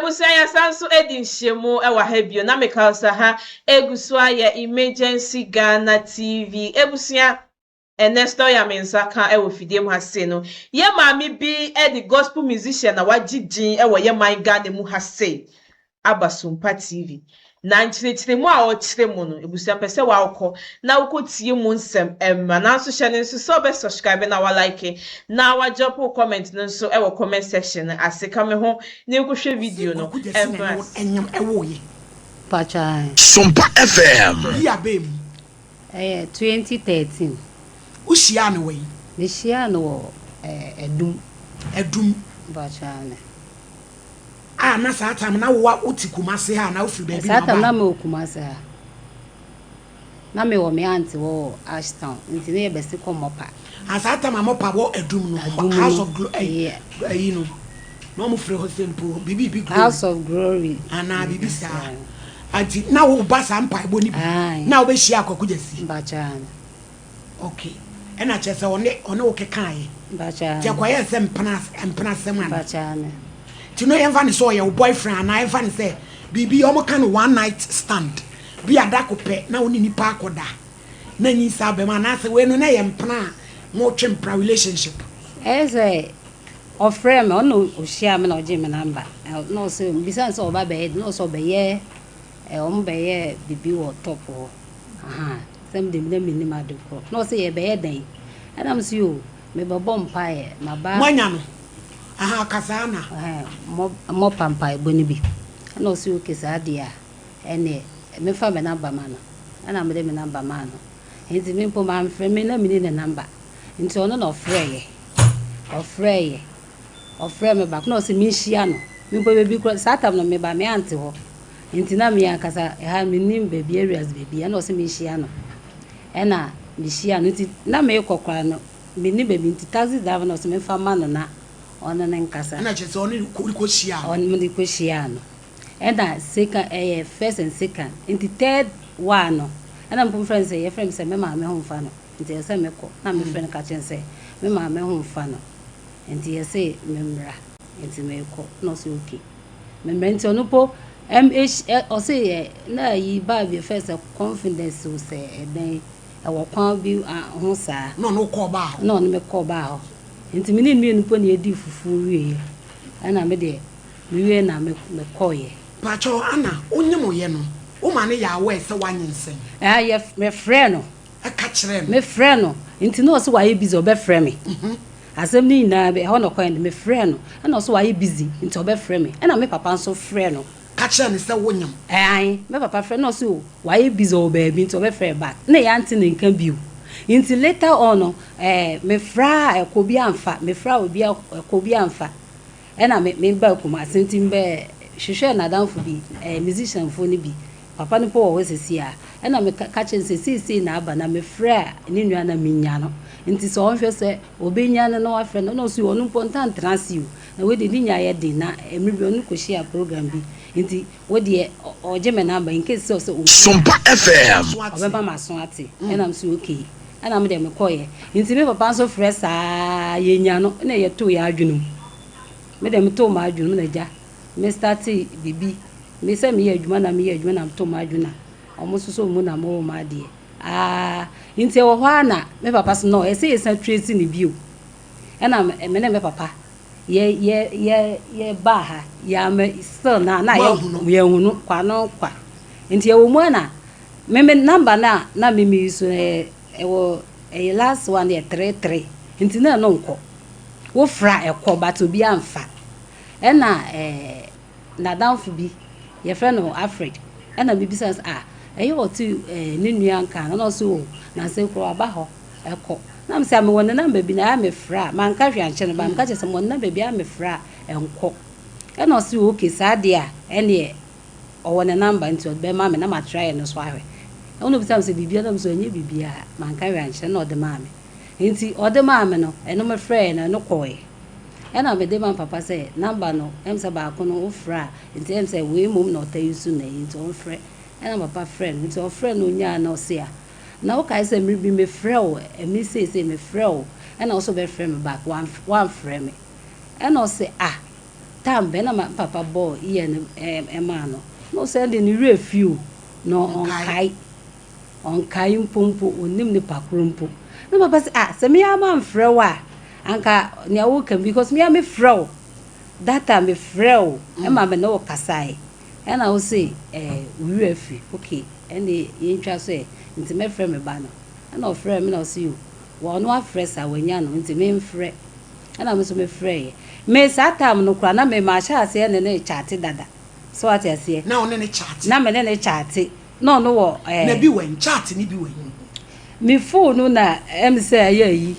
Ebusia ya sanso edin shemu ewa hebio na meka ha egusua ya Emergency Ghana TV ebusia Ernesto ya mensaka ewo fidiem hase no ye maami bi the gospel musician na wagigin ewo ye man Ghana mu hase aba Sompa TV na nchire mu a o chire mu no ebusia pese wa akọ na ukotie mu nsem emma na so hye ne so be subscribe na wa like na wa drop comment no so ewo comment section aseka me ho na ekuhwe video no enyam ewo ye pacha Sompa FM ya bem 2013 ushia no we ne shia no edum pacha na satam na wo utikumase ha na ofiri baby na satam na me okumase ha na me wo me auntie wo Ashtown nti ne besi komopa satam amopa wo edum no house of glory no no mo frɛ ho sempo bibi house of glory ana bibi sa ati na wo ba sa mpa ebo ni na wo be hia Kwaku Gyasi bacha okay ena chese one wo kekan bacha je kwaye se mpana sema bacha Tino Evan is your boyfriend and I Evan say bibi omo kan one night stand bi adakope na woni nipa akoda na nyi sabe ma na se we no na ye mpna mo twempra relationship say of friend no ohia me na oje me number no so besides so ba be no so be ye omo be ye bibi wo top ho sem dem na me ni madoko no so ye be ye dan and am see you me be bomb pie ma ba mwanya no kasana mo pampa eboni bi na o si o kesa dia ene me fa me number ma no ana me de me number ma no enti me mpo ma mfre me na me ni ne number enti ono na ofre me back na o si me hia no me mpo be bi kro satam no me ba me ante ho enti na me akasa ha me nim baby areas baby na o si me hia no ena me hia no enti na me kokora no me ni baby enti taxi driver na o si me fa ma no na ono nkasa na chese ono ko shia ono me ko shia no enda second first and second into third one no ena mpum friend say your friend say me ma me ho mfa no nti say me ko na me friend ka chen say me ma me ho mfa no nti say me mra nti me ko no so okay me mra nti ono po mh o say na yi ba be first confidence so say eden e wo kwan bi ho sa no ko ba ho no me ko ba ho nti me ni mienu po na edi fufu wie ana me de wie na me koye pacho ana onyem ye no o ma ne ya we se wanyensen ye me frɛ no aka kire me frɛ no nti no so wa ye busy obe frɛ me asem ni na be ho no kwan me frɛ no ana so wa ye busy nti obe frɛ me ana me papa nso frɛ no ka kire ne se wonyem me papa frɛ no so wa ye busy obe bi nti obe frɛ back na ya nti ne nka biu nti later on me fra ekobi amfa me fra obi ekobi amfa ena me ba kuma sentim be hwehwe na danfo bi musician fo ni bi papa ni po wo sesi a ena me ka chen sesi na aba na me fra ni nua na minya no nti so on hwe se obenya no na wa fra no so onu important transiu na we de ni nya ye de na emri bi onu ko share program bi nti we de oje me number in case so Sompa FM obeba ma so ate ena am so okay ana me de me koye nti me papa so frɛ saa ye nya no na ye to ya adwunum me de me to ma adwunum na ja me start bibi me se me ye adwuma na to ma adwuna omo so mu na mo ma de nti wo hwa na me papa so no e se yesa trace ni bio ana me na me papa ye ba ha ya me still na ye hunu kwa no kwa nti ye wo mu na me number na me so ewo last one dey 33 nti na no nko wo fra ekọ but obi amfa ena na danfo bi ye friend no Alfred ena bibi says eyo otu ni nua nka na so na se kro aba ho ekọ na me say me won na number bi na me fra man ka hwe anche no ba me ka che se mo na baby me fra enko ena so okay sa de a ene o won number nti o be ma me na ma try no so ahwe ono bi sam se bibia na so enye bibia man ka hwe na ode ma me nti ode ma me no eno me frɛ na no koe ena me de man papa say number no em se ba ko no ofra nti em se we mum no tayisu na nti on frɛ ena papa friend nti on frɛ no nya na o se a na o kai se me bi me frɛ o emi me frɛ o ena also be frɛ me back one frɛ me ena o se time be na papa boy iye no ema no no send the refill no on kai mpompo onim ne pakrompo no papa say se me ama mfrɛ wa anka nya wo kan because me am frɛ that time me frɛ ema me no kasai and I will say we refi okay and the intwa so nti me frɛ me ba no and of frɛ me no see you wo no afrɛ sa wanya no nti me mfrɛ and I so me frɛ me that time no kra na me ma sha ase ne chat dada so what you say na one ne chat na me ne chat no wo na bi wen chat ni bi wen me phone no na em say ayi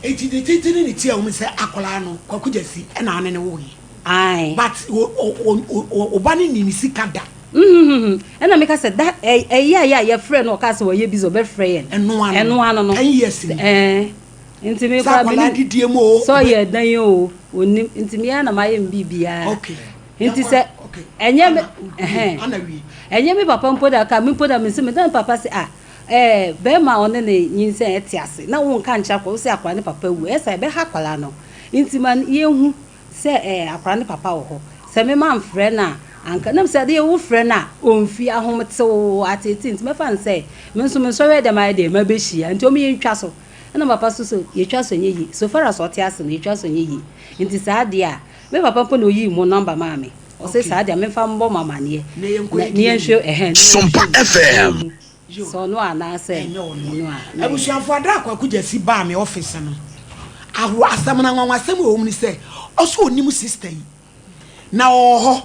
eti de titini ni tia wo me say akola no Kwaku Gyasi e na ne wo yi ai but o bani ni sika da ena make say that your friend no ka say wo ye bizo be friend eno ano no 10 years ni nti me kwa bi so ye dan yo onim nti me na ma ye mbibia okay nti say enye me enye me papa mpoda ka me mpoda me se me dan papa say be ma one ne nyinse etiase na wo nka ncha kwa wo say akwa ne papa wu esa be ha kwala no nti man ye hu say akwa ne papa wo ho se me man frɛ na anka nam say de wo frɛ na onfi ahomtew atete nti me fan say me nso me so we de ma de ma be hia nti o me yentwa so na papa so yetwa so nyeyi so far as otiase no yetwa so nyeyi nti saa de a me papa po no yi mo number ma me o say saa de me fa mbo mama ne ne yenhwe Sompa FM so no ana say no abusuanfo ada Kwaku Gyasi ba me office no aho asam na nwanwa asam o mu ni say oso onim sister yi na oho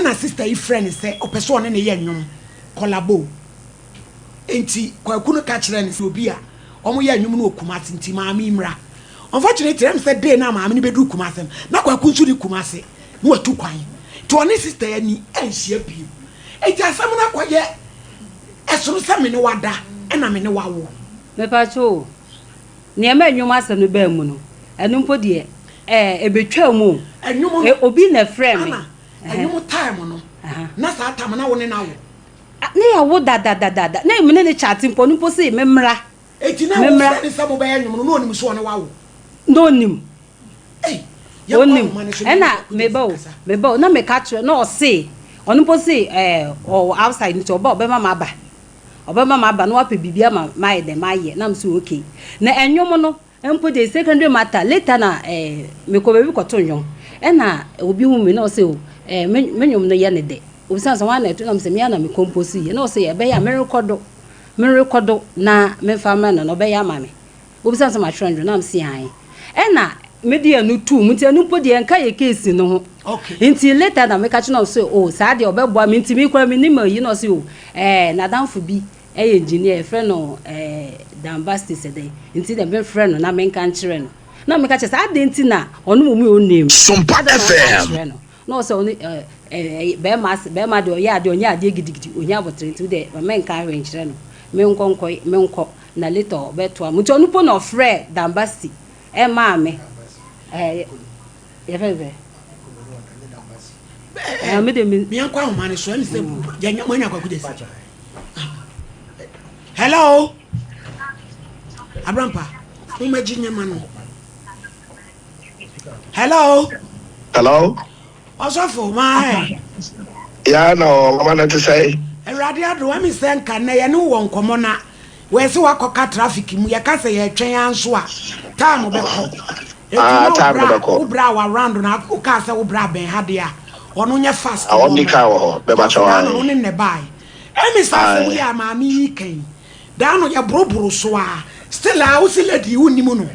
na sister yi friend say opeso one ne ye nwom collabo enti Kwaku no ka kire ne say obi a omo ye nwom no okumase enti maami mra unfortunately am say day na maami ni bedu kumase na Kwaku nso di kumase no watu kwan to one sister ya ni enhia bi enti asam na kwaye esoro se me ne wada na me ne wawo me pa cho ne ma nwom asem no ba mu no enu mpo de ebetwa mu enwom obi na frɛ me enwom time no na sa time na wo ne na wo ne ya wo da na me ne chat mpo no mpo se me mra eti na wo frɛ ne se mo ba enwom no onim so ne wawo no onim onim ena me ba na me catch na o se onu mpo se outside nti oba obema ma ba no ape bibia ma mai de maye na mso okay na enwom no empo de secondary matter later na me ko bebi kwato nwom ena obi hu me na o se menwom no ye ne de obi san so wan na etu na mse me ya na me compose ye na o se ye be ya me record na me fa ma no be ya ma me obi san so ma trend na mse an ena media no tu mutia no po de enka ye case no ho okay nti later na me catch na so saa de obeboa me nti me kwa me ni ma yi no se na danfo bi engineer friend no Dambasti said nti de be friend no na me nka nkyere no na me catch saa de nti na onu mu onim Sompa FM no so oni be ma de oya de onya ade gidigidi onya botre nti de me nka hwe nkyere no me nko na later be to muti onu po no friend Dambasti ma me yefebe me de mi anko ahoma ne so em se ya nyamanya Kwaku Gyasi hello abrampa o ma jinyama no hello osofo ma ya no mama na to say erade ado wa mi se nka na ye ne wo nkomo na we se wakoka traffic mu ye ka se ye twen anso a time be ko time be ko ubra wa round na o ka se ubra ben ha de a ono nya fast oni ka wo be ba chawa no ne ne bai emi sa se we ya ma mi yi kan da no ya brobro so a still a o se lady unimu no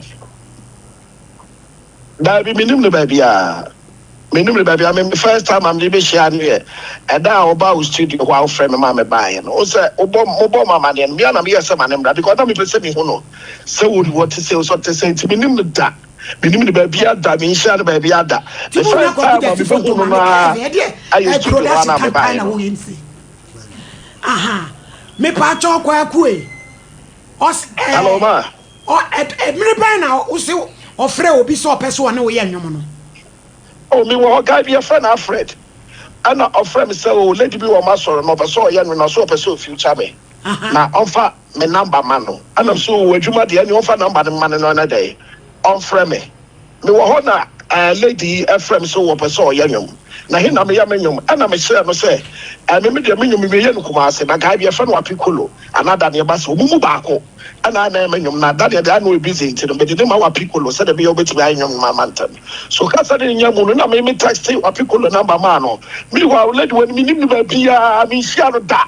da bi minim no ba bia me first time I'm be share no e da oba o studio kwa friend me ma me buy no o say obo mama ne me na me yes ma ne mra because na me pese me hu no say what to say o so to say minim no da minim no ba bia da me share no ba bia da the first time I'm be hu no na I studio na me buy no aha me pa cho Kwaku os hello ma me buy na o se o frɛ obi so pese o ne wo ye nwom no oh me wo guy be a friend Alfred ana a friend say oh lady be wo ma soro no so ye no so person future me na onfa me number man no ana so adwuma de ani onfa number man no na dey on friend me wo ho na lady FM so wo person oyanyum na he na me ya menyum ana me share no say me de menyum me ye no kumase na ga bia fa no apikolo anada ne ba so mumu baako ana na menyum na da de no busy nti no me de ma apikolo say de be obetumi anyum ma mantam so ka say de nyamu no na me text apikolo number ma no me wa lady when me nim ba bia me share no da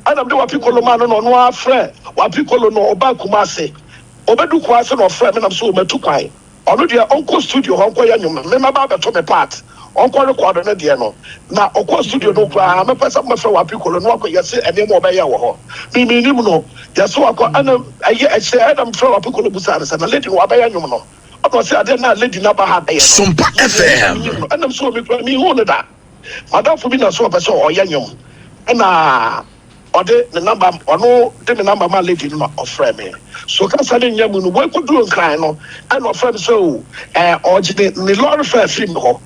ana me apikolo ma no no afre apikolo no oba kumase obedu kwase no frɛ me nam so metu kwan ono de onko studio honko ya nyum me ma ba beto me part onko record no de no na onko studio no kwa me pesa me frɛ wa pikolo no akɔ yɛse ene mo ɔbɛyɛ wɔ hɔ mi nim no yɛse akɔ ana aye ɛhyɛ adam frɛ wa pikolo busa na na lady no abɛyɛ nyum no ɔno sɛ ade na lady na ba ha bɛyɛ no Sompa FM ɛnam so me kwa mi hu ne da madam fo bi na so ɔbɛsɛ ɔyɛ nyum ɛna ɔde ne number ɔno de me number ma lady no ɔfrɛ me so ka sa de nyamu no we kodu nkran no ɛna ɔfrɛ me so ɔgye ne lorry fare film hɔ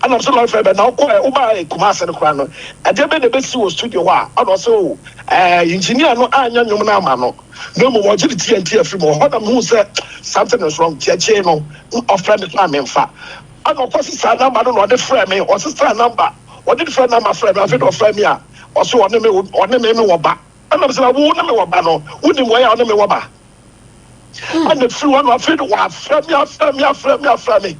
ana so lorry fare na ɔkɔ ɔba kumase no kran no ɛde be ne be si wɔ studio hɔ a ɔno so engineer no anya nyom na ama no na mo wɔgye de TNT film hɔ na mo sɛ something is wrong tiache no ɔfrɛ me so amemfa ana ɔkɔ sisa number no na ɔde frɛ me ɔsisa number ɔde frɛ number frɛ me afɛ de ɔfrɛ me a ɔso ɔne me wɔ ba ana me sɛ wo na me wɔ ba no wo ni mo ya ɔne me wɔ ba ana free one afraid wa afrɛ me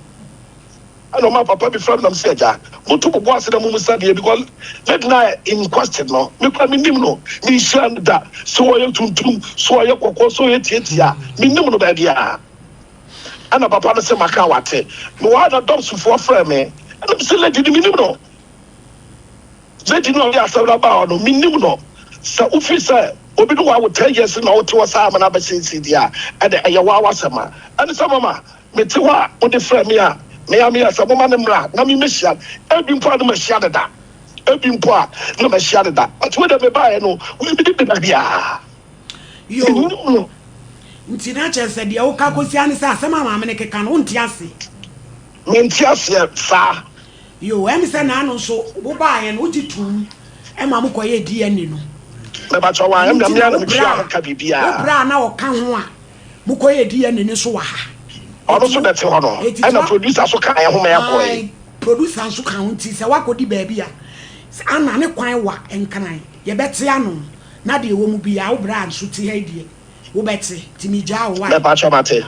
ana my papa be from them say ja mutu bo ase na mu musadie because let na in question no me kwa me nim no me shan da so ɔyɛ tuntum so ɔyɛ kɔkɔ so ɔyɛ tietia me nim no ba bia ana papa no sɛ maka wate me wa na dom sufo frɛ me ana me sɛ lady me nim no lady no ya asɛm na ba no me nim no sɛ ofi sɛ obi no wa wo 10 years na wo te wo saa na ba sisi dia ɛde ɛyɛ wa wasɛma ɛne sɛ mama me te hɔ a wo de frɛ me a me ya sɛ mama ne mra na me mehyia ebi mpo a no mehyia deda ebi mpo a no mehyia deda ɔte wo de me ba no wo bi de bia yo nti na kyerɛ sɛ deɛ wo ka kɔsia ne sɛ asɛm ama me ne keka no wonte ase me nte ase saa yo ɛne sɛ na ano so wo ba yɛ no wogye tum ɛma mo kɔyɛ DNA no me ba twa wa am na me na me twa ka bibia wo bra na wo ka ho a mo kɔyɛ DNA ne so wa ha ɔno so dete hɔ no ɛna producer so ka ɛho ma yakɔ producer so ka ho nti sɛ wakɔdi baabi a ana ne kwan wa nkran yɛbɛte ano na de wɔ mu bia wo bra nso te ha die wo bɛte ti mi gya wo wa me ba twa mate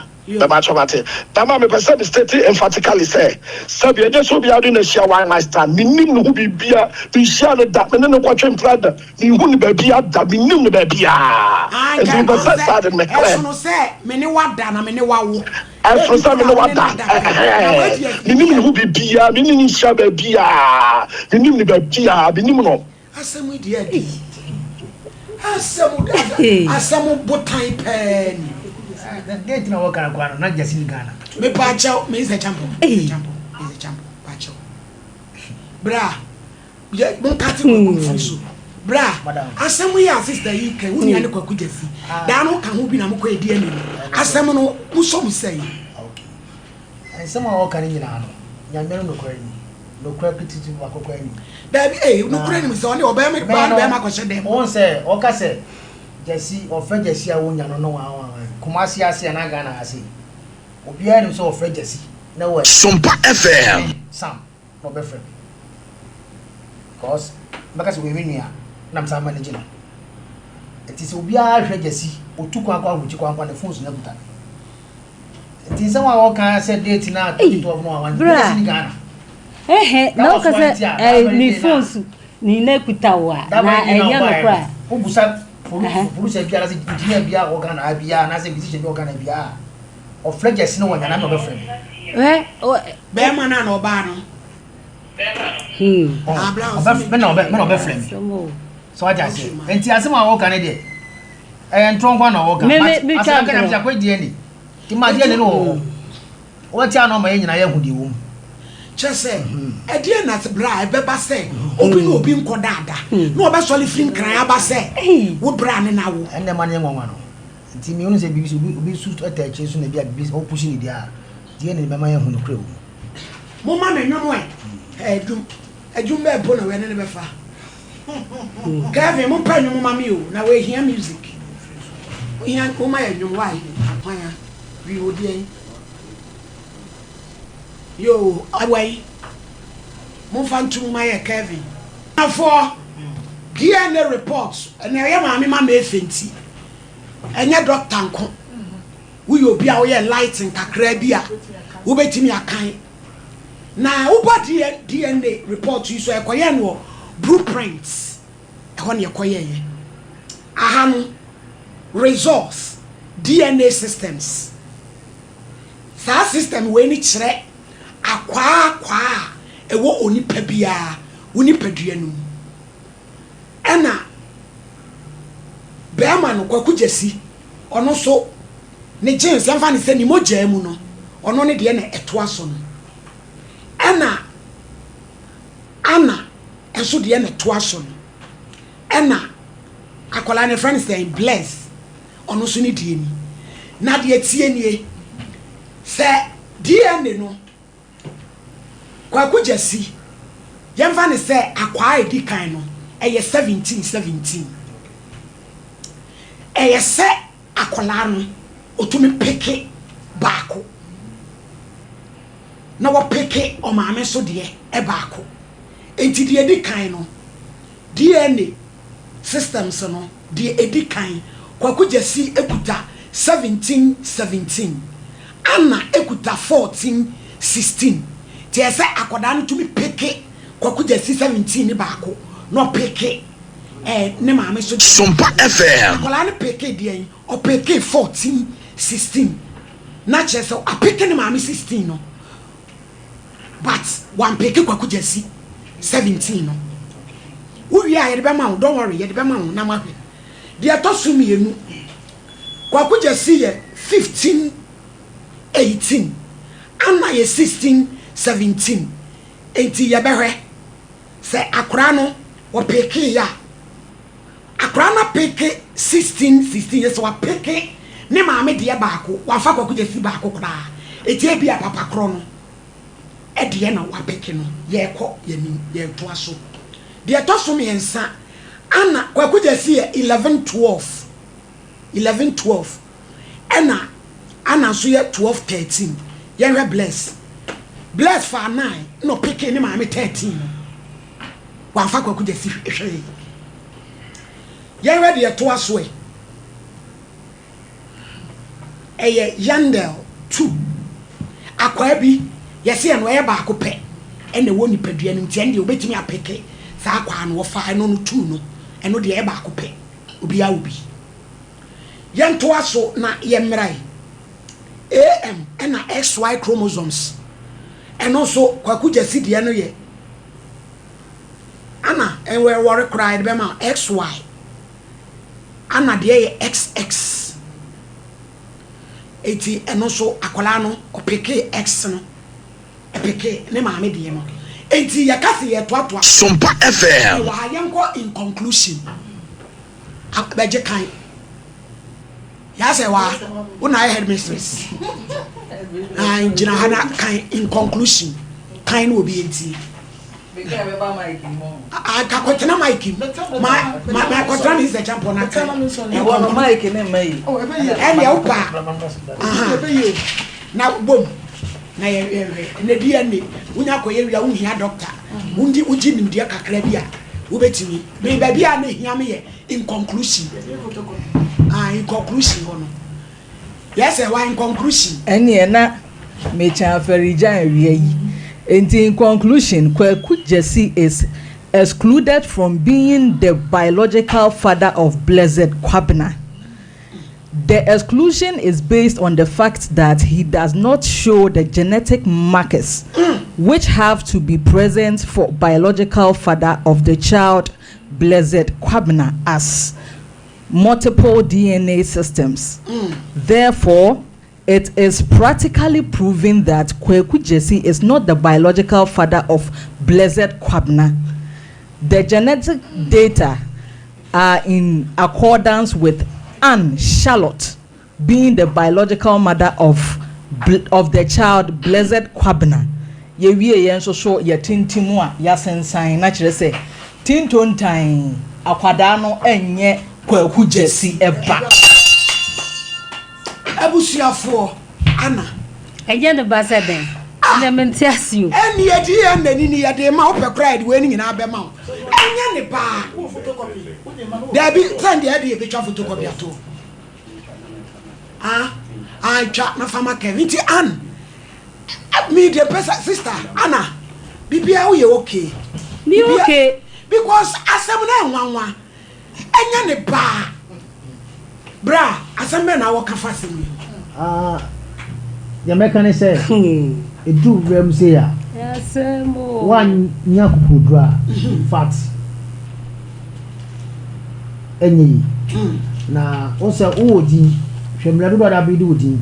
Tama me person state emphatically say Sabia just so be out in a share one night stand. Me nim no be bia, be share that me no kwatwe prada. Me hu ni ba bia da me nim no ba bia. And you person started me clear. So say me ne wada na me ne wawo. So say me ne wada. Me nim no be bia, me nim share ba bia. Me nim ni ba bia, me nim no. Asemu dia di. Asemu botai pen. Get no work and not just in Ghana. Me pacho, me is a champion. Pacho. Bra, don't cut it. Bra, asem we are sister you can win any Kwaku Gyasi. Dano can who be na moko DNA. Asem no muso say. Okay. And some are all can in ano. Yamero no credit. No credit to Wakoko. Baby, no credit is only obey me ban ma ko dem. Won say, oka say Gyasi or friend Gyasi a won no no Kumasi ase na Ghana ase. Obiara nim so ofre Gyasi. Na wo Sompa FM. Sam, no be friend. Cause because we win here, na Sam manage no. It is obiara hwe Gyasi, otu kwa huchi kwa na phones na buta. It is someone all can say date na 12 no one. Gyasi ni Ghana. Na o ka say ni phones ni na kuta wa na enya no kra. Obusa Police biara se engineer bia organ na bia na se musician organ na bia of Gyasi no wanya na no be friend be man na no ba no me no be friend so I just say enti asem a organ de ntron kwa na organ but asem ka na bia kwa die ni ti ma die ni no o ti ano ma nyina ya hudi wo chese edie na bra e beba se obi no obi nkodada no obe soli film kran aba se wo bra ne na wo enne ma ne nwanwa no nti mi unu se bibi obi suit atache so na bia bibi o push ni dia die ne be ma ya hu no kra wo mo ma me nwomo edum be bo na we ne be fa Kevin mo pa nwomo ma mi o na we hear music o ma ya nwom why kwanya we odie Yo, away. Mumfantu my Kevin. Now for DNA reports, and I am a mamma fenty. And your doctor uncle. We will be our lights in Kakrabia. Who bet me a kind. Now, what DNA report you so a blueprints. When you quiet, resource DNA systems. That system when it's right, a wo oni pebia, uni pedianu. Ena Bearman Kwaku Gyasi, ono so ne James yamfa se ni mogya mu no, ono ne de na etoa so no. Ena Anna enso de na etoa so no. Ena akola ne friends dey bless, ono so ne de ni. Na de tie nie se DNA no Kwaku Gyasi yamfa ne se akwa edi kan no eye 17 eye se akola no otumi peke baako na wo peke o maame so de e baako enti de edi kan no DNA systems no de edi kan Kwaku Gyasi ekuta 17 Anna ekuta 14-16 ti ese akoda no tumi peke Kwaku Gyasi 17 ni baako no peke ne maame so Sompa FM akola ne peke de o peke 14-16 na chese a peke ne maame 16 no but one peke Kwaku Gyasi 17 no we are be ma don't worry ye be ma na ma hwe de atosumi enu Kwaku Gyasi ye 15-18 Anna ye 16-17 enti ye behwe se akora no wo peke ya akora na peke 16 yes wa peke ne maame de baako wa fa Kwaku Gyasi baako kra eti e bia papa kro no e de na wa peke no ye kɔ ye ni ye to aso de atoso me ensa Anna Kwaku Gyasi ye 11-12 ena Anna so ye 12-13 ye we bless for 9 no peke ne maame 13 wa fa Kwaku Gyasi hwe ye we de to aso eye Yandel 2 akwa bi yesi eno ye baako pe ene wo ni padua nim tie ndi obetimi apeke sa akwa no wo fa eno no 2 no eno de ye baako pe obi a obi ye to aso na ye mrai AM ena XY chromosomes eno so Kwaku Gyasi de no ye ana enwe wore cry be ma XY ana de ye XX eti eno so akola no opeke X no epeke ne maame de no eti yakase ye toatoa Sompa FM wa yenko in conclusion abeje kan ya se wa una head mistress jina hana kan in conclusion kan no obi enti ka kwetena mic ma kwetena is the champion na kan e wo mic ne mai oh ebe ye e le upa ebe ye na bom na ye ne dia ne unya koye wia unhia doctor undi uji nim dia kakra bia wo betimi me ba bia na hia me ye in conclusion in conclusion hono yes e wa in conclusion ene na me cha farija awia yi. And in conclusion, Kwaku Gyasi is excluded from being the biological father of Blessed Kwabena. The exclusion is based on the fact that he does not show the genetic markers which have to be present for biological father of the child Blessed Kwabena as multiple DNA systems. Therefore, it is practically proven that Kwaku Gyasi is not the biological father of Blessed Kwabena. The genetic data are in accordance with Anne Charlotte being the biological mother of the child Blessed Kwabena. Ye wie yen so ye tintimu a ya sensan na kire se tintontan akwada no enye Kwaku Gyasi eba. Abusiafo Anna Eje ne ba se den na mentias you eni edi en nani ni yade ma wo pe cried we ni na be ma enya ne ba there be send the edi be twa photocopy ato I chat na fama Kevin ti an me the person sister Anna bibia wo ye okay me okay because asem na nwanwa enya ne ba bra asem na wo ka fasem the mechanic say edu rem say ya asemo one nyakupudra fat enyi na o say o di hwemra do da bi do di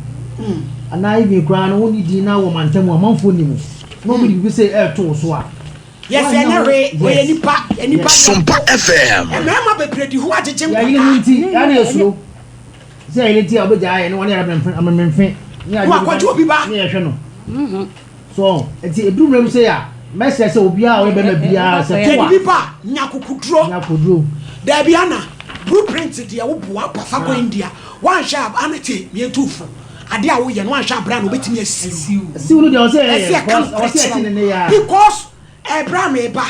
ana ibi kra no woni di na wo mantemu amanfo ni mu no bi say to so a yes enere we nipa Sompa FM mama be predi hu ajeje ya yi nti ya na esuro say ile ti obeja ya no woni amemfe ni wa kwaji obi ba ni ehwe no so enti edumrem say ya message say obi a we be ma bia say kwa bipa nyakukudro da bia na blueprint dia wo boa pa ko India one sharp anete me tufu ade a wo ye no one sharp brand obetimi asiu no dey say because Abraham eba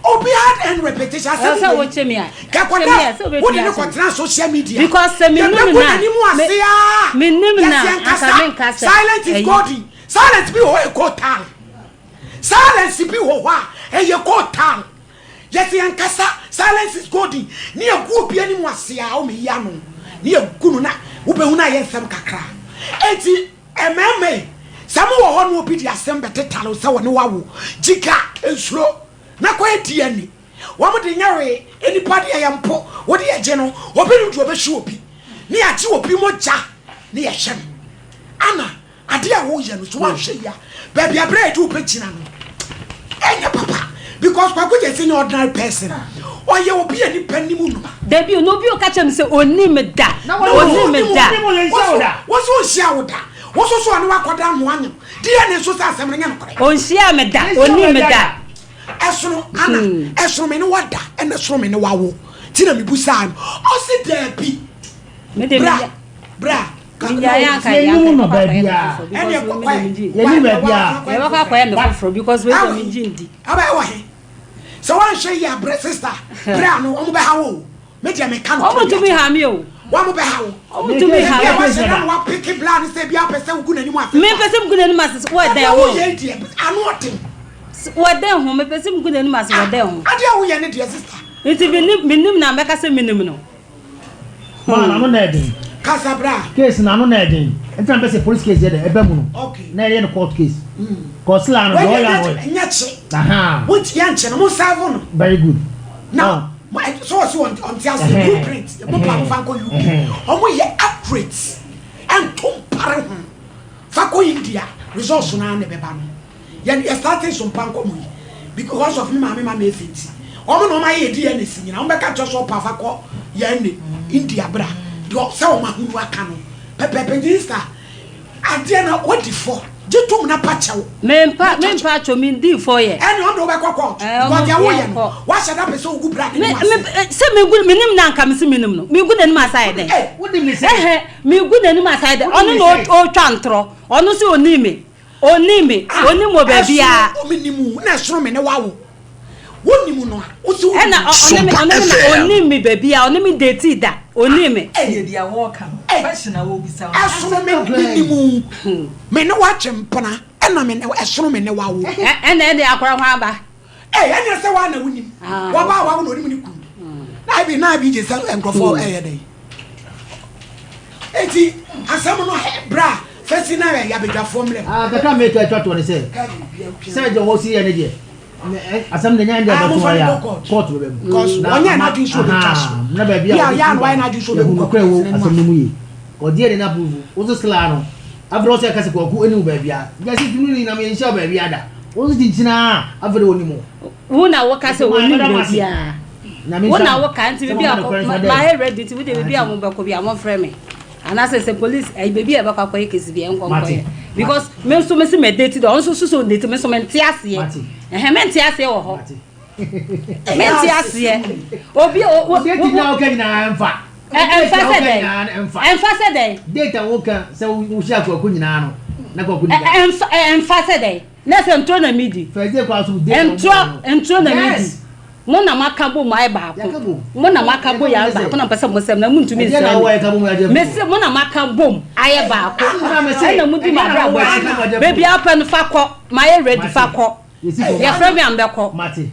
obi had and repetition say so what me a what did you social media because me nim na silent is godly silent be ho ekotal silence be ho wa ekotal yes yankasa silence is godly ni egu obi ani mu ase a o me ya no ni egu no na wo be hu na ye nsem kakra enti ememe samu wo ho no obi di asem betetalo se wo ne wawo jika ensuro na kwa edi ani wo mo de nyawe eni pade ya mpo wo de eje no obi ndu obehwe obi ni achi obi moja ni ye hye ana ade a wo ye no so wa hwe ya ba bia bread wo pechina no enya papa because Kwaku Gyasi no ordinary person oye obi ani panimu no debi no bi o ka chem se oni me da wo so hia wo da wo so anu akoda no anyo dia ne so sa asem nya no kore on hia me da oni me da esunu ana esunu me no wada ena esunu me no wawo ti na me busa no o si debi me de bra ya no babia ene ko kwa ya ni babia ya ba kwa me for because we me jindi aba wa he so wan hwe ya bra sister bra no o be hawo me dia me kan o to me ha me o wa mo be hawo o to me ha me se na wa pick plan say bia person gu na ni mu afa me person gu na ni mu afa what there wo ye die anu otin what there ho me person gu na ni mu afa what there ho ade a wo ye ne dia sister iti minim na meka se minim no ma no na edin Casabra case na no na edin enta be say police case there ebe mu no okay na ye no court case cause la no do ya no nyache aha what yanche no mo serve no very good now so on tias blueprint the papa fanko you omo ye accurate and compare ho fanko India results na ne beba no ye starting some panko mu because of me mama efiti omo no ma ye di ya nesi nyina omo be ka so papa ko ye ne India bra do se o ma hunu aka no pepe sister ade na what the for jitum na pachew mempa cho min di for ye ene on do be kokko go dia wo ye no wa shada pe so ugu bra ni wa se me gu minim na nka me se minim no me gu na ni ma side eh what did me say me gu na ni ma side ono no o twa ntro ono se onime onimo ba bia o minimu na soro me ne wawo wonimu no o se ena onime ba bia onime date da onime ye dia wo ka question na wo bisa asoro me minimu me ne wa chempana ena me ne esoro me ne wawo ena e akwara ho aba ena se wa na wonim wa ba wa no onim ni ku na bi je sa enkrofo dey eti asam no bra first na ya bedwa formula kaka me to atwa to ne say je ho si ye ne je asam de nyanja ba to ya court be because onya na ju so be cash na ba bia ya no na ju so be ko ko asam no mu yi ko die na prove o so sla no abro so ka se Kwaku eni ba bia Gyasi tunu ni na me nsha ba bia da o so tinchina avere oni mu wo na wo ka se oni ba bia na me wo na wo ka nti bia ma he ready ti we de bia mo ba ko bia mo frame me and as a police I baby e ba kwa kwa case bia nko because me so me se me date do so so date me so me ntiase me ntiase wo ho me ntiase obi o date na o ka na emfa emfa se dey date wo ka se wo shi Kwaku nyina no na Kwaku ni emfa se dey Nese ntro na midi. Fede kwa so de. Ntro na midi. Mo na makabo mai ba ko. Mo na makabo ya ba ko na pese mo sem na mu ntumi nsem. Mese mo na makabo aye ba ko. Na mu di ma bra bo. Baby apen fa ko, my ready fa ko. Ya frame am be ko. Mate.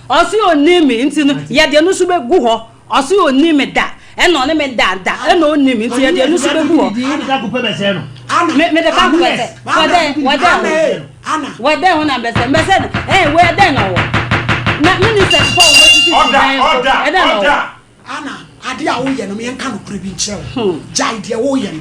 Osi onimi nti no ya de no so be gu ho. Osi onimi da. E no ne me da. E no onimi nti ya de no so be gu ho. Me de ka ko pese. Wade ho na bese. Bese we de no wo. Na minister for order. Anna, ade a wo ye no me enka no kure bi nkyerɛ. Jai de wo ye no.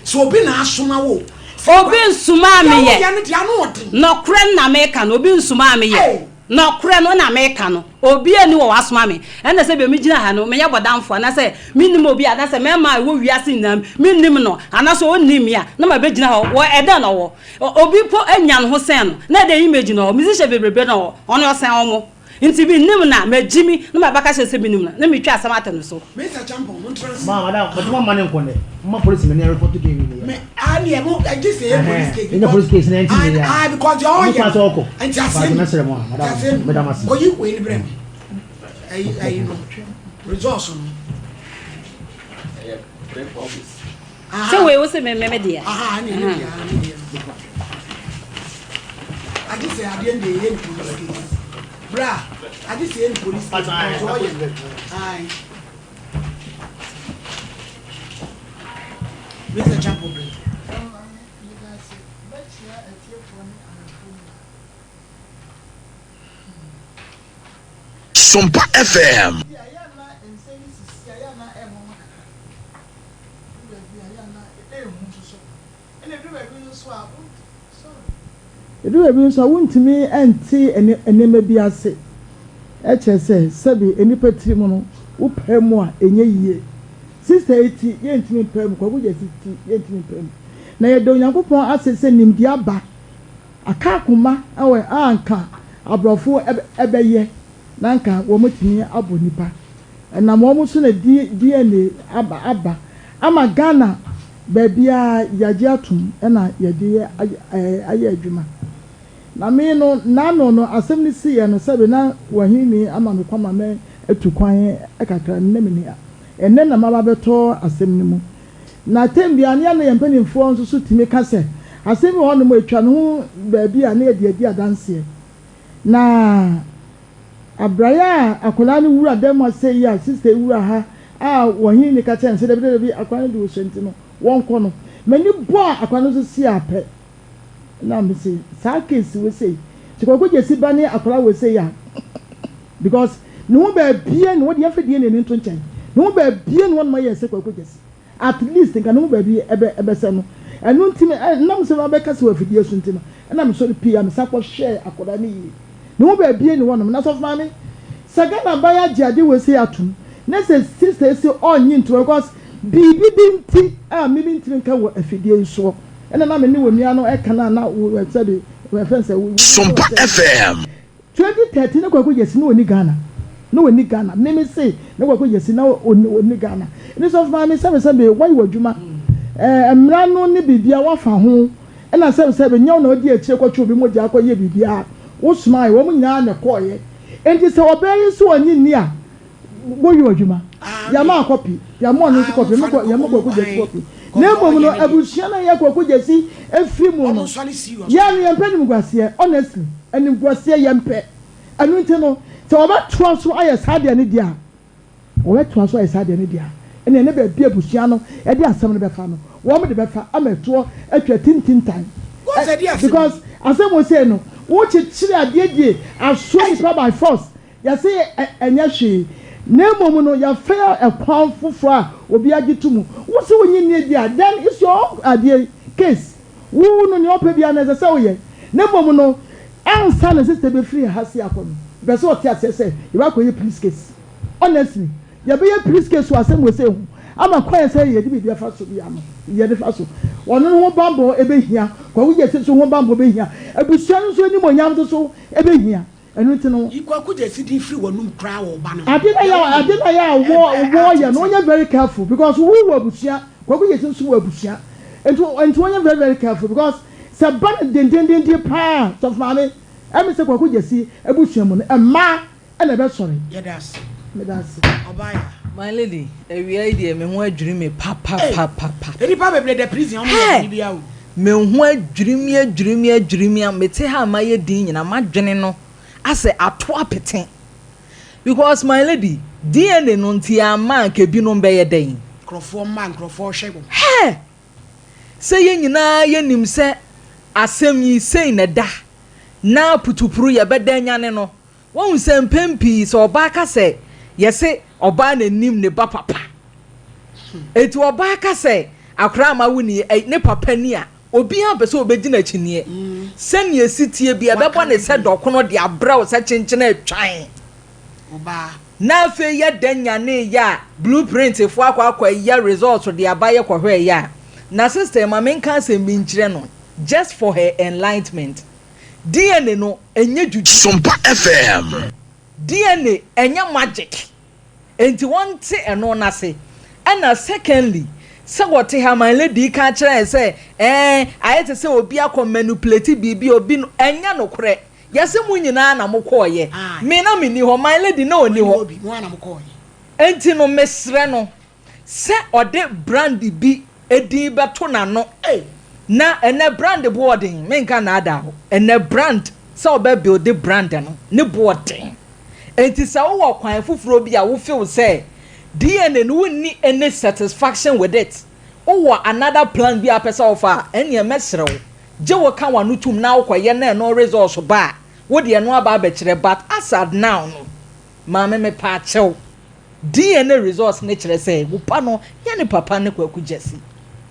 So obi na asoma wo. Obi nsuma me ye. Ya no dia no ode. No kure na me ka no obi nsuma me ye. No kure no na me ka no. Obi ani wo asoma me. Ɛna sɛ be me gina ha no me nya bodamfo na sɛ minim obi a na sɛ me ma wo wiase nyam minim no ana sɛ onim ya na ma be gina ha wo ɛda na wo. Obi po anya no ho sɛn no. Na de image no musician bebrebe no ɔno ɔsɛn ɔmo. Inti bi nim na ma jimi na ma baka se bi nim na mi twa asama atano so Mr. Champion mon trans ma madam but one man nko ne ma police me report to game ni me ani e mo I just say police case in the police case 19 years I because you all you and just say madam asi ko you we ni brem ai no resource no so we wo se me dia ani dia I just say at the end the police case bra I just say police case aye Mr. Champion Sompa FM. Edu ebi nso wuntimi enti enema bi ase eche sebi enipa tiri no upɛ mu a enye yie sister eti yentimi pɛm Kwaku Gyasi yentimi pɛm na ye do Nyankopɔn asese nimdi aba aka akoma awe anka abrofo ebeye na nka wo mutimi abo nipa na mo so na DNA aba ama Ghana babia yaje atum na yaje aye adwuma na me no no asem ni si ye no sebe na wahini ama me kwama me atukwan akakra na me ni enne na maba beto asem ni mu na tembia ne na yempanimfo nso so timi ka se asem ho no mo atwa no ho babia na ye de adanse na abraya akola ni wura dem ase ya sister wura ha wahini ka chen se de bi akola de wo senti no won ko no mani bo akola no so si apɛ na me say sa case we say Kwaku Gyasi ba ne akola we say ya because no ba bie no de afedie ne nto nchen no ba bie no ma ye say Kwaku Gyasi at least nka no ba bie ebe se no enu ntime na me say ba ka se afedie so ntime na me so pia me sa ko share akola ne yi no ba bie no no na so fa me sagana ba ya jade we say atum na say sister say onyi nto because bibi binti me binti nka wo afedie so na me ni wo mia no e kana na wo sabe we fence Sompa FM 2013 na Kwaku Gyasi no oni Ghana me say na Kwaku Gyasi na oni Ghana ni so fa me sabe why wadwuma emra no ni bibia wafa ho na sabe nyaw na odi akire kwatwe obi mo dia akɔye bibia wo smile wo nyina na kɔye enti se obayi so onyi ni a wo wadwuma ya ma copy ya mo no copy me ya mo Kwaku Gyasi copy Nemo no abusia na ya Kwaku Gyasi efiri mu no ya no yempe ni gwase honestly ani gwase yempe anu nti no se oba toa so aye sade ne dia oba toa so aye sade ne dia ene ne ba bia abusia no e de asem ne be fa no wo me de be fa ameto atwa tintintan because asem wo say no wo chichiri adedie aso nipa by force ya say enya hwe Nemo no ya fair a kwan fofo a obi agitumu wo se wonyi ne dia then is your idea case wo no ne opa bia na se wo ye Nemo no ansa na sister be free hasi akon be so oti asese you ba koye police case honestly ya be police case wo asem wo se hu ama kwan se ye di bia fa so bia no ye de fa so wono no ho bambo ebe hia Kwaku Gyasi so ho bambo be hia abusuan so ni monyam so ebe hia enu ti no Kwaku Gyasi di free wonum kra wo ba no adina ya wo ya no you very careful because who wo abusia Kwaku Gyasi so wo abusia and you very very careful because se ban den pa so maame emi se Kwaku Gyasi ebusuam no emma na be sori Yedas medase obaya my lady ewia ide me ho adwiri me papa eni pa bebre the prison on no bia o me ho adwiri mete ha ma ye din nyina madwene no ase ato apeten because my lady DNA no ntia ma ke bi no be ye den crofo man crofo hwego se ye nyina ye nim se asem yi sei na da na putupuru ye bedanya ne no won se mpempi so oba ka se ye se oba na nim ne ba papa eti oba ka se akra ma wuni ne papa ni a obi a be se obegina chinie se ne esitie bia be bo ne se dokono de abraw se chenchena atwan oba na fe ye danya ne ya blueprint fo akwa ya result de abaye kwahwe ya na sister ma menka se minchire no just for her enlightenment DNA no enye juju Sompa FM DNA enye magic enti wonte eno na se and secondly se wote ha my lady ka kire se ayete se obi akọ manipulate bibi obi enye no kore yase mu nyina na mokoye me na me ni ho my lady na oni ho obi mo na mokoye enti no mesre no se ode brand bi edi beto na no na ene brand boarding menka na ada ho ene brand se oba build the brand no ne boarding enti se wo kwan fufuro bi a wo feel say DNA no ni any satisfaction with it wo another plan bi a pesa ofa ene mesre wo je wo kan wanu tum na wo koye na no results ba wo de no aba be kire but asad now no mama me pa chew DNA results ne kire say wo pa no ya ne papa ne Kwaku Gyasi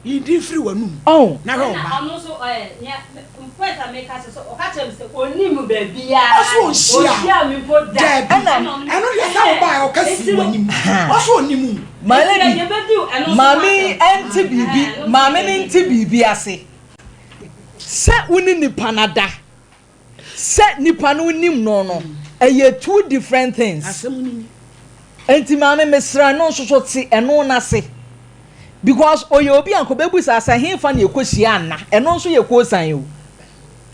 Idi free wanu. Oh. Na ho ba. Ano so nya mfeta make us so o ka chem se onim ba bia. Oso ohia mi po da. Eno le sa ba o ka si wanim. Oso onimu. Mami enti bibi, mami enti bibi ase. Se uni ni panada. Se ni panu nim no. Eye two different things. Asemuni. Enti mami mesra no so ti eno na se. Because oyobi anko bebu sa hemfa na ekosia na eno nso ye kosan yo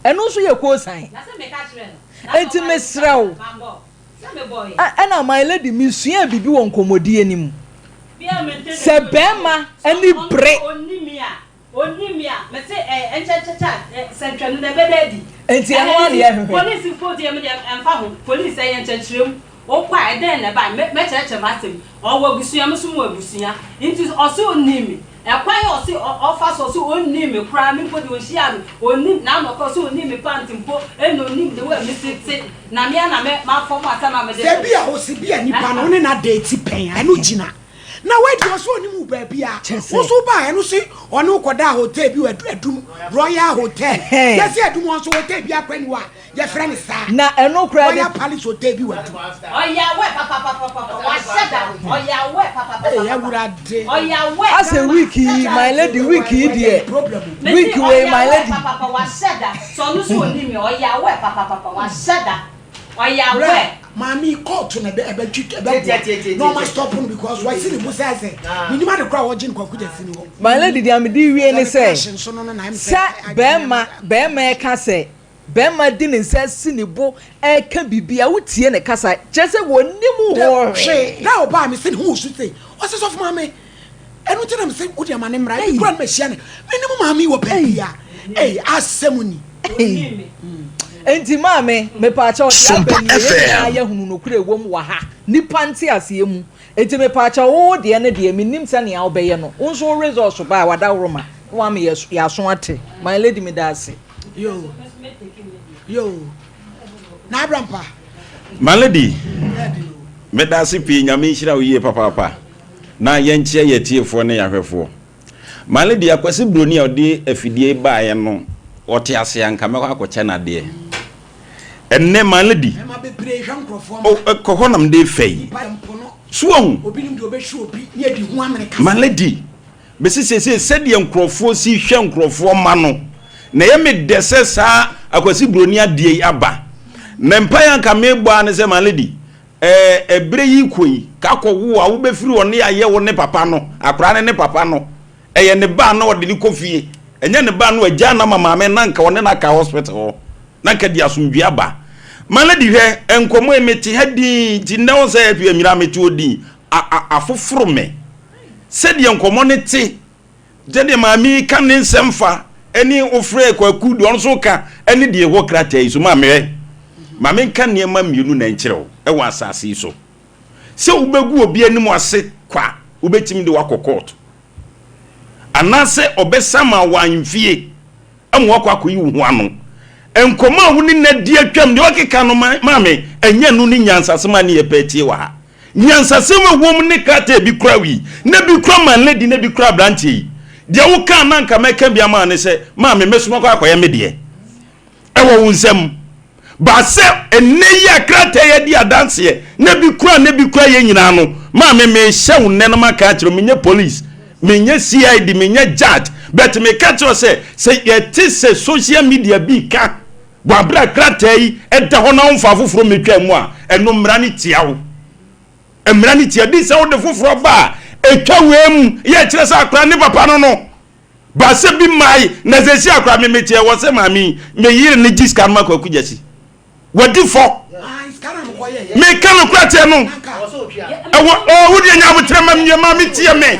eno nso ye kosan na se me ka kire no enti mesrawo ana my lady misua bibi won komodie nim se bema ani bre onimia me se enchechecha se twanu na bedadi enti eno na ye hwe police report ye me emfa ho police enchechirem okwa eden na ba me cheche matem owo busuya musumu abusuya into osi onimi ekwa ye osi ofa so onimi kra mi podi ohia onim na no ko so onimi pant mpo eno onim de we mi sit na me na me ma form ata na me de se bia osi bia nipa no ne na date pen anu gina na we di oso onimu ba bia oso ba enu si oni ukoda hotel bi adum Royal Hotel yes adum oso hotel bi akwani wa ye friend sa na eno kra Royal Palace Hotel bi wadu oya we papa wa sheda oya we papa ya wurade oya we as a wiki my lady wiki there week way my lady papa wa sheda so no so onimi oya we papa wa sheda oya we Mami court na be no ma stop because why see the boss say minimum the crowd watching Kwaku Gyasi ni ho my lady dey am di wie ne say bema ka say bema di ne say sinibo e ka bibia wotie ne kasa chese wonimu ho hwe na oba me say hu su say o say so for mami enu tena me say wo dey amane mra e kura me hia ne minimum mami wo pa bia asemuni enti mame me pa cha o dia ya hunu no kure wom wa ha nipa nti ase mu enti me pa cha o de ne de minim se ne ya obeye no unso results ba wada woroma wa me ya so ate my lady me da ase yo na abrampa my lady me da ase pi nyame nhira wo ye papa na yenche ye tiefo ne yahwefo my lady akwasi broni a odi afidie ba ye no ote ase anka me kwa koche na de enne my lady e ma be pray hwan krofo o ko honam de fei suon obi nim de obehwe obi ne adi hu amerika my lady be se de nkrofo si hwe nkrofo ma no na ye me dese sa akwasi broni adie aba na mpa anka me gbo an se my lady ebre yi koi ka ko wo a wo be firi woni aye wo ne papa no akra ne papa no eye ne ba na wo de ni kofie enye ne ba no agya na mama me nanka wone na ka hospital ho nanka di asomdua aba maladi hwe enkomo emeti hadi ti na won say afia mira meti odi afoforo me se de enkomo ne ti je de mami kan ne nsemfa eni ofre Kwaku do on so ka eni de ho krata yi so mami kan ne ma mienu na nkirew e wa asase so se ubegu obi anim ase kwa ubetimi de wakokot anase obesama wanfie amwo Kwaku yi hu ano enkoma huni na di atwam de wakeka no mame enye no ni nyansasema ne yepatie wa ha nyansasema wom ne krata bi kura wi na bi kura man lady na bi kura branche de wo kan na nka meka bia ma ne se mame mesuma kwa akoya medie ewo wunsem ba se enne ya krata ye di adanse na bi kura ye nyina no mame me hye ne no maka kire menye police menye CID menye judge but me catch you say yet say social media bi ka wabra krata yi eda ho na mfa foforo metwa mu a eno mra ne tia wo mra ne tia di se wo de foforo ba etwa wem ye kire sa akra ne papa no ba se bi mai na ze si akra me metia wo se mami me yire ne jiska ma Kwaku Gyasi wadi fo me kan krata no o wudi nya botre mami tia me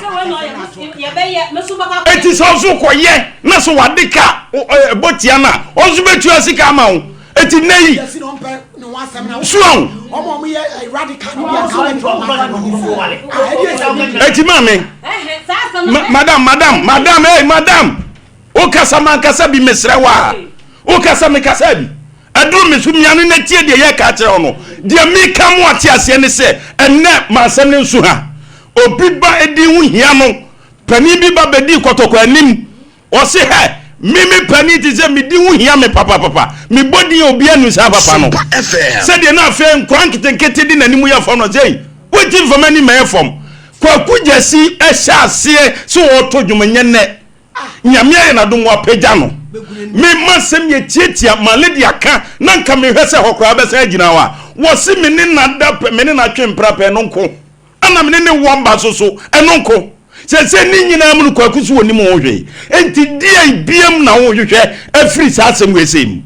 eti so koye na so wadika botia na ozu betu asika ama wo eti nei suon omo ye radical eti mame madam o kasa bi mesrewa o kasa me kasa bi adu mesumianu na tie de ye ka kire ono de mi kam wate ase ne se enne masem ne nsu ha obi ba edi hu hia no pani bi ba bedi kotoko anim o se he mimi pani ti se mi di hu hia me papa mi bodi obi anu sa papa no se de na afa nkwan kitenkete di nanimu ya fo no sei wetin for many me fom Kwaku Gyasi ehya ase so oto dwumenye ne nyame ya na dum wa pagya no me masem ye tietia maledi aka na nka me hwese hokora besa agina wa wo se me ne nada me ne na twemprape no nko ana me ne womba so enonko se ni nyina mu Kwaku so woni mo hwe enti dia biem na wo hwehwe afri sa asem wesem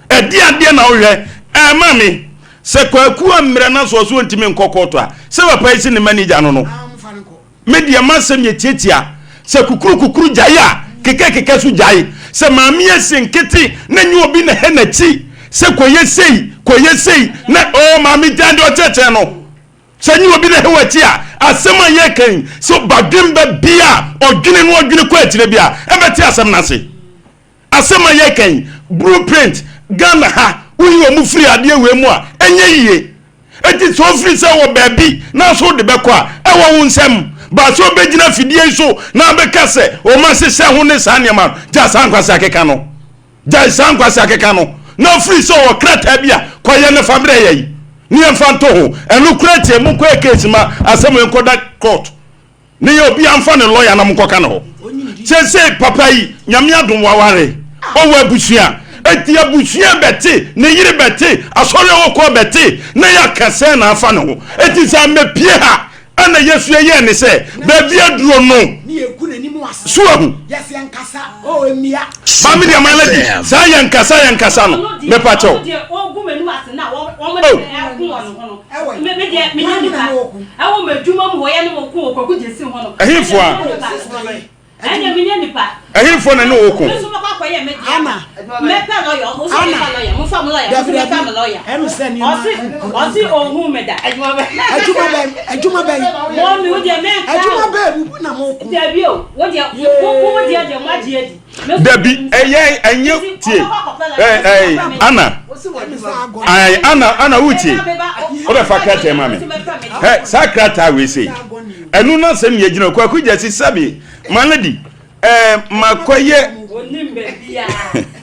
ade na wo hwe mami se Kwaku amre na so ntimi nkokoto a se papa isi ne manager no media masem ye tietia se kukuru jaya keke su jai se mami esenketi na nyi obi na henachi se koye sei na o mami jande o cheche no se nyi obi na hewachi a asema ye kan so badwemba bia odwene ko atire bia ebeti asem na se asema ye kan blueprint Ghana ha uyi omu free ade we mu a enye yiye eti so free se wo baabi na so de beko a ewo wunsem ba so begina fidie so na be kase o ma se se ho ne sa niam ja san kwase akeka no na free so wo krata bia koye ne famre yayi ni emfanto ho enu krata mu ko case ma asem enkoda court ni ye obi amfa ne lawyer na mkoka no se papa yi nyame adom waware o wa busua eti abusua beti ne yire beti asore wo ko beti na ya kase na afa ne ho eti sa mepie ha ana Yesu ye ne se ba bia duro no ni eku na nimu asa suahu yes yankasa o emia mami de maladi sa yankasa no me pacho ogu menu ase na wo mo de akun no me de me ni pa awo meduma mo ye ne mo ku Kwaku Gyasi ho no ehifo a anya me ni pa ehifo na ne wo ku so ma kwa ye me ama me pa lawyer o so me pa lawyer mo fa mo lawyer mo fa mo lawyer enu se ni o si ohun me da ajuma be mo mi wo de me ajuma be bu na mo ku dabi o wo de wo de mo agie di dabi enye tie ana uti o be fakata mami sakrata we say enu na sem ye gina Kwaku Gyasi sabi maladi makoye onimbe bia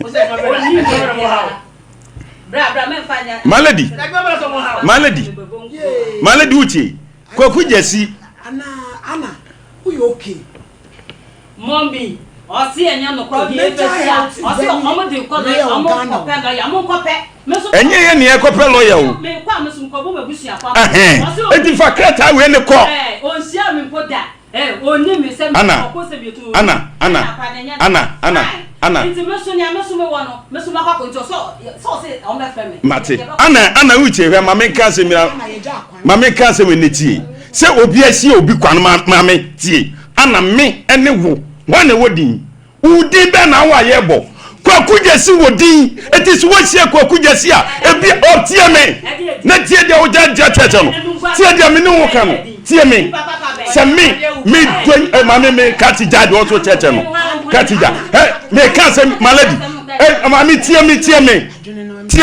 o se onimbe bra me fanya maladi uti Kwaku Gyasi ana uyo okay mombi o si enya no ko bi efesia o si omo de ko lo omo ko pe lo ya mo ko pe enye ye ne e ko pe lo ya o me kwa me sum ko bo mabusia kwa eti fakrata we ne ko on sia me poda Anna. Mate. Anna uche we mama kanse we neti. Se obi asi obi kwano mama tie. Anna me ene wo. Wane wodin. Udi be na wa yebo. Kwaku Gyasi wodin. Etis wo sie Kwaku Gyasi a ebi otie me. Na tie de o jaja tete no. Tie de me ne wo ka no. Tie me. Se me mama me katija de also tete no. Katija. Me kanse malady. Mami tie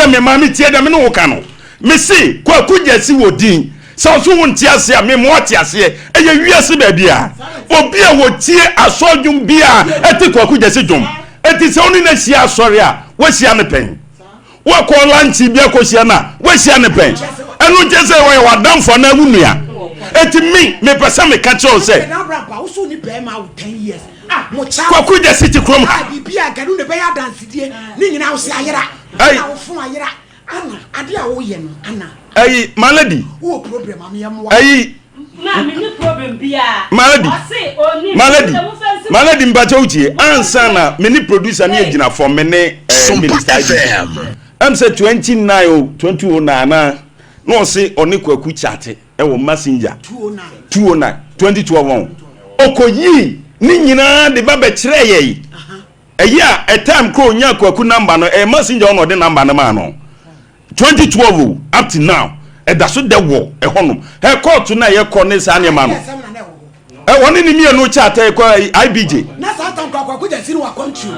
me mami tie de me no wo ka no. Me se Kwaku Gyasi wodin. So so wonti ase a me mo ati ase eye wiase ba bia obi a wotie asodwum bia eti Kwaku Gyasi dwum eti se oni na sia asori a wo sia ne pen wo ko lanchi bia ko sia na wo sia ne pen enu je se wo wadam for na wunua eti me pesa me ka che o se Kwaku Gyasi ti krom ha bibia ganu ne be ya dance die ni nyina wo sia ayera na wo fun ayera ana ade a wo ye no ana Ayi malady. Who problem am yam? Ayi. Na me ni problem bia. Malady. Malady mbacha uchi. Ansa na me ni producer ni ejina for me ne Sompa FM. Am say 29 o 2009 na no say oni Kwaku chat e wo messenger 209 2012. Okoyi ni nyina de ba be kire ye. Eyi a time ko nya Kwaku number no e messenger on the number na ma no. 2012 up to now that's what the war a honum her court na ye corner sane man woni ni mi enu chat e ko IBJ na sa tan Kwaku Gyasi wa country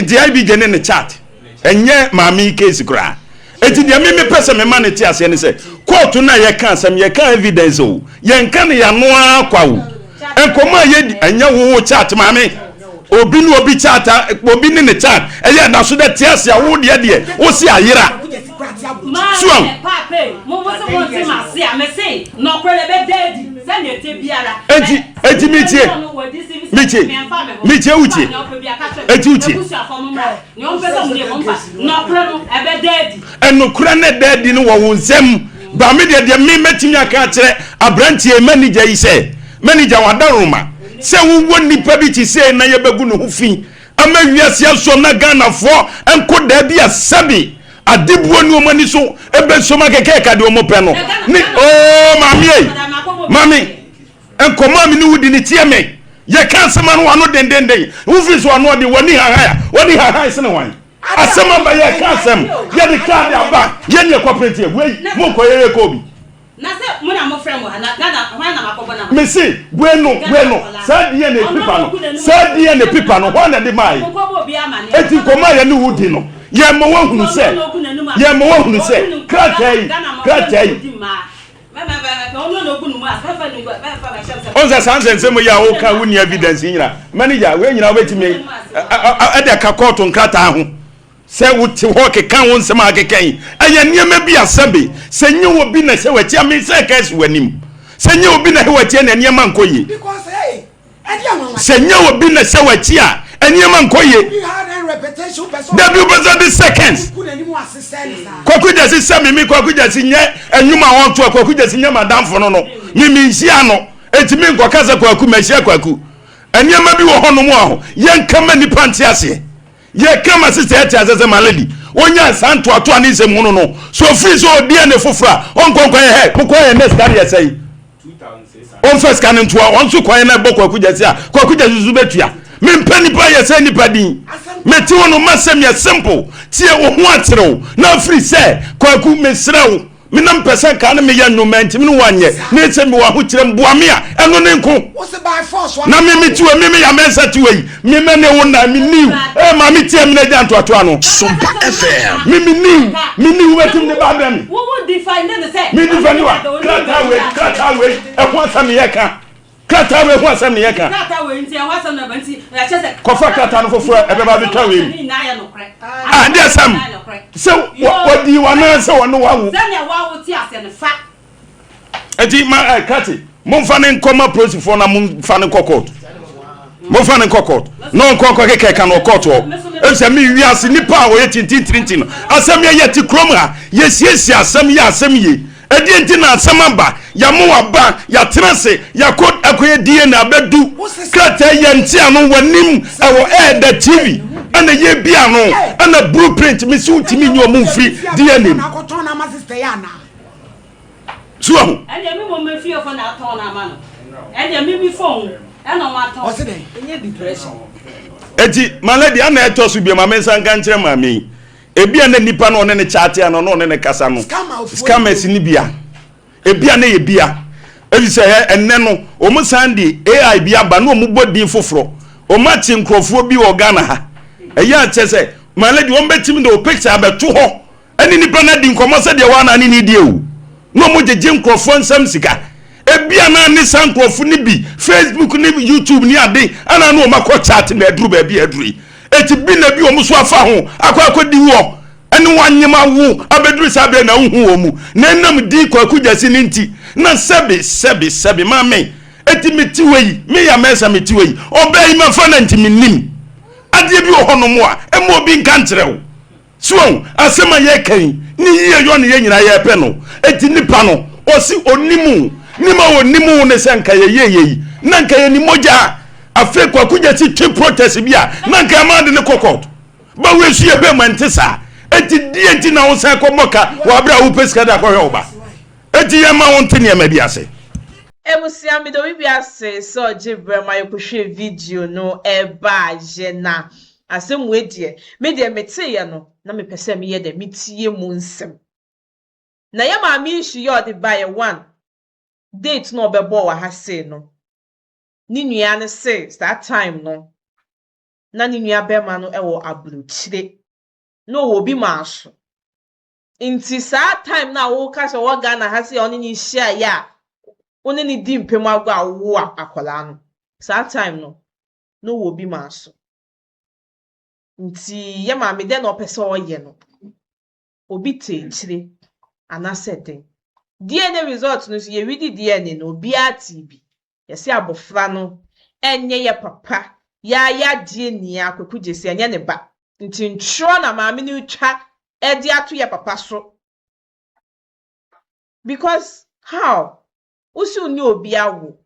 the IBJ ne chat enye mami case kura eti de me pese me man ti ase ne se court na ye kan sam ye kan evidence o ye nkan ya no akwa wo Nkomo ye enye wo chat mami obi no obi chat obi ne chat eye na so de ti ase wo de wo si ayira Suam. Pape, mo mo se mo ti ma se a me se no kwere be daddy se na ete biara. Enti mitie uche. Eti uche. Ni on pese mo de mo pa. No kwere no e be daddy. Eno kwere ne daddy no wo nsem. Ba me de me metimi aka kire abrantie manager yi se. Manager wadaruma. Se wo nipa bi ti se na ye begu no hu fi. Ama wiase aso na Ghana fo enko da bi asabi. Adibuo ni omani so ebe so makeke ka de omo pe no ni mami Nkomo mi ni wudi ni tie me ye kan sema no wano dendenden wo fi so ano de woni ha se ne wan asema ba ye kan sem ye de ka de aba ye ne cooperative we mo ko ye ko bi na se mo na mo frem wa na makobo na me si bueno sa die ne pipa no ho na de mai eti Nkomo ye ni wudi no ye mo wahunu se kratai onza sanse mo ya o ka wuni evidence nyina manager we nyina wetimi e de ka court nkrata ho se wuti ho ke kan won sema akekan eye niam bi asabe se nye obi na se wachi am se case wanim se nye obi na he wachi na niam ankoye because se nye obi na se wachi a niam ankoye Debi ubezo the seconds. Kwaku Gyasi se mimi Kwaku Gyasi nye enyuma won to Kwaku Gyasi nye madam fo no mimi nhia no etimi nkokaza Kwaku mehia Kwaku eniema bi wo hono mu aho ye nkama nipa nte ase ye kama sister eti azeze malady onya santo ato ani se mu no so free so odie ne fofra onkonkwan he kokwan ye next carry say 2006 on first can nto on so kwan na bo Kwaku Gyasi a Kwaku Gyasi zu betua me mpani pa ye se nipa din meti wono masem ye simple tie wo ho atreo na free say Kwaku mesrew me nam pesa ka na me ya nnoma ntimi no wanye na etse me wa ho kire mboa me a eno ne nko na me metiwe me ya mensa tiwe me me ne wo na me niu ma me tie me na ja ntoato ano Sompa FM me niu wetim ne ba bem wo define ne say me define wa krata we e ho asam ye ka krata we ho asam ye ka krata we nti e ho asam na banti ya chese kofa krata no foforo e be ba betwa we dia sam so what do you want to say no wa wo then ya wa wo ti ase ne fa eti ma kati mo fa ne Nkomo process for na mo fa ne court mo fa ne court no nkonko keke ka no court o e se mi wiase nipa wo ye tintin asem ye ti krom ha ye siesie asem ye edi enti na asamaba ya mo aba ya trase ya kod akoye die na bedu krata yenti anu wanim ewo da TV ana ye bia no ana blueprint me si utimi nyi omu free die na akoton na ma sister ya na so ade mi mo me fie fo na aton na ma no ade mi bi phone e no ma ton o se den enye depression eti malady ana eto so bi ma me san kan kire ma me ebia na nipa no ne chate ano no ne kasa no scammers ni bia ebia na ye bia ebi se enne no o mu sandi AI bia ba no mu bodin foforo o ma ti nkrofo bi wo Ghana ha eya chese malady won betim de o picture abeto ho eni nipa na di nkomo se de wa na ni die o no mo jeje nkrofo nsam sika ebia na ni san nkrofo ni bi Facebook ni YouTube ni ade ana no ma ko chat na aduru ba bi aduru eti bi na bi o mu so afa ho akwa di wo eni wanyema wo abeduru sabe na hu wo mu na nam di Kwaku Gyasi ni nti na sebe mame eti meti wei me ya mesa meti wei obey ma fa na nti minim ade bi ho no mo a emo bi nka nkyerɛw so asema ye kan ni ye yo ne ye nyina ye pɛ no eti nipa no osi onimu nima onimu ne senka ye na nka ye ni moja afi Kwaku Gyasi twi protest bia na nka ma de ne kokot ba we su ye be mantesa eti die nti na wo sa ko moka wa bra wo peska da ko hwe oba eti ye ma won tene ma bi ase ebusia mi do bi ase so jibre ma yokuhwe video no eba je na asem we die me de mete ye no na me pese me ye de metie mu nsem na ye ma mi hyi ye ode ba ye one date no obebo wa ha se no ni nua ne se that time no na ni nua be ma no ewo abruchire no wo bi ma so inti sa time na wo ka so wo Ghana ha se oni ni hia ya oni ni di mpem agwa awo akola no sa time no wo bi ma so nti ye ma me de no pese oye no obi techire anasete DNA result no so ye widi DNA no obi atibi ye se abofra no enye ye papa ya DNA Kwaku Gyasi enye ne ba nti ntro na maame ni utwa edi ato ye papa so because how usi uni obi awo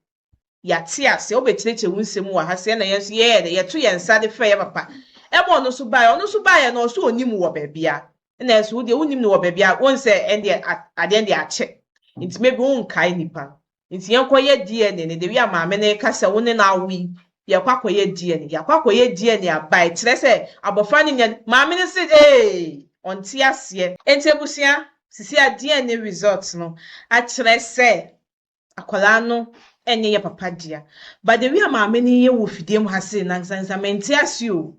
yate ase obetireche wunsem wa ha se na yeso ye to ye nsa de fa ye papa ebo no so bae no so onim wo babia na eso de onim no wo babia won se ende ade ende ache nti maybe won kai nipa nti yenkoye DNA ne de wi amaame ne kasa woni na awi ye kwakoye DNA ya kwakoye DNA abai kire se abofra ne maame ne se onti ase enti ebusia sisi a DNA results no a kire se akola no enye ye papa dia but the wi amaame ne ye wo fidiem ha se na nsansa menti ase o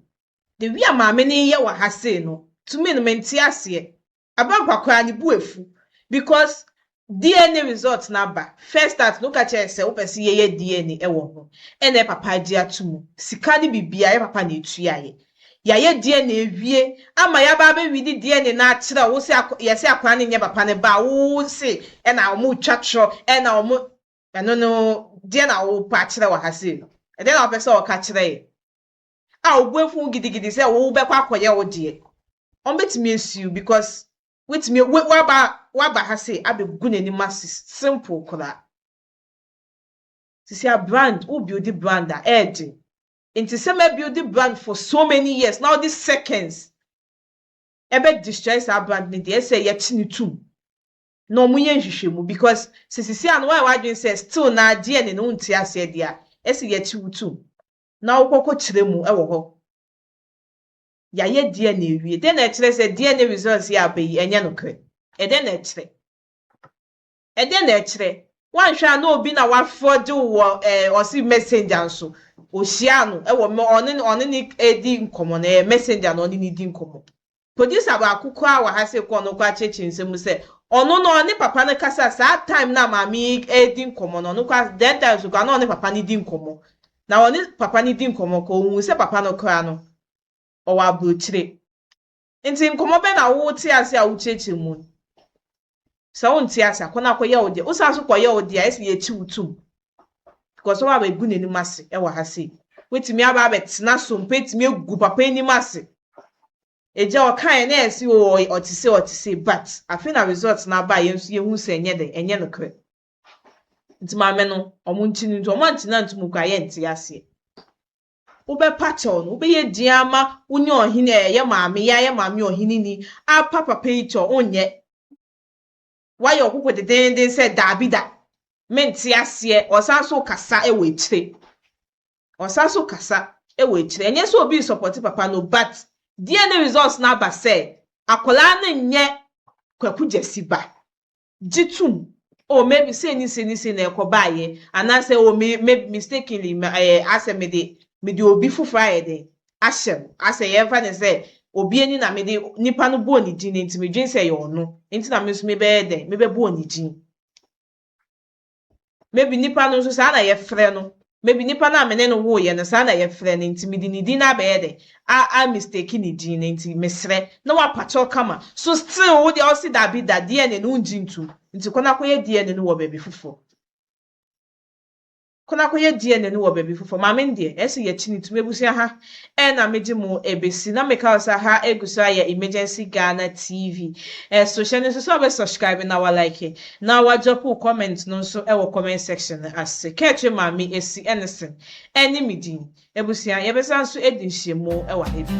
the wi amaame ne ye wa ha se no to me no menti ase abampa kwa ni buefu because DNA results na ba first start look at say opese ye DNA e wo ho ene papa dia tumu sika ni bibia ye papa na etua ye DNA wie ama ya ba be widi DNA na akira wo se ye se akwa ne nye papa ne ba wo se e na omu twatro e na omu no DNA wo pa akira wa ha se e den opese o ka kira ye a obuefu gidigidi se wo be kwa akoye wo de on betimi esu because with me waba ha say abegu nani masses simple kola see a brand who build the brand that edge into some build the brand for so many years now these seconds ebe destroys our brand ni dey say yet ni too no mu yen hwehwemu because sisi an why wadwen say still na die ne no nti ase dia esi yet too na okoko kire mu ewo ho ya ye DNA wie den na kire say DNA results ya abayi enye no kre eden na kire wan hwa na obi na wafode wo osi messenger nso ohia no ewo me one ni edi nkomo na messenger na one ni di nkomo producer ba akukọ a wa ha se ko no kwa chechi nsem se ono no ne papa ne kasa sa time na mami edi nkomo no no kwa that time so kwa no ne papa ni di nkomo na one papa ni di nkomo ko ohun se papa no kra no o wa brochire nti nkomo be na wo ti ase a wo chechi mu so won ti ase akona akoye ode o sa so koye ode a ese ye chi utum because o wa be gu neni mase e wa ha se wetimi aba betena so mpetimi egu papa ni mase eja okan na esi o otise but afi na results na ba yehu se enye no kre nti maame no omo nchini nti omo antina ntumu kwa ye nti ase ube pacho no ube ye diama unye ohine ye maame ya ye maame ohine ni papa peicho onye why okukwe de se dabida menti ase osanso kasa ewe chire osanso kasa ewe chire enye so obi support papa no but DNA results na ba say akola na nye Kwaku Gyasi ba jitum or maybe say ni na ekobaye and I say oh maybe mistakenly ase me de obi fufura de ahyem ase ye fa ne say obi ani na me de nipa no bo ni din nti me dwen say ye ono nti na me so me be de me be bo ni din maybe nipa no so sa na ye frɛ no maybe nipa na me ne no wo ye no sa na ye frɛ no nti me di ni din na be de a mistake ni din nti me srɛ na wa pacho kama so still wo de o si da bi da DNA no njintu nti kona koye DNA no wo baby fufo kona koye DNA no wo baby fufo ma me ndie ese ye chini tu mebusia ha na meje mo ebesi na me ka osa ha eguso aye emergency Ghana TV social no so be subscribe na wa like na wa drop comment no so e wo comment section ase keche ma me esi anything any medin ebusia ye besa so edi nhyiemo e wa hebi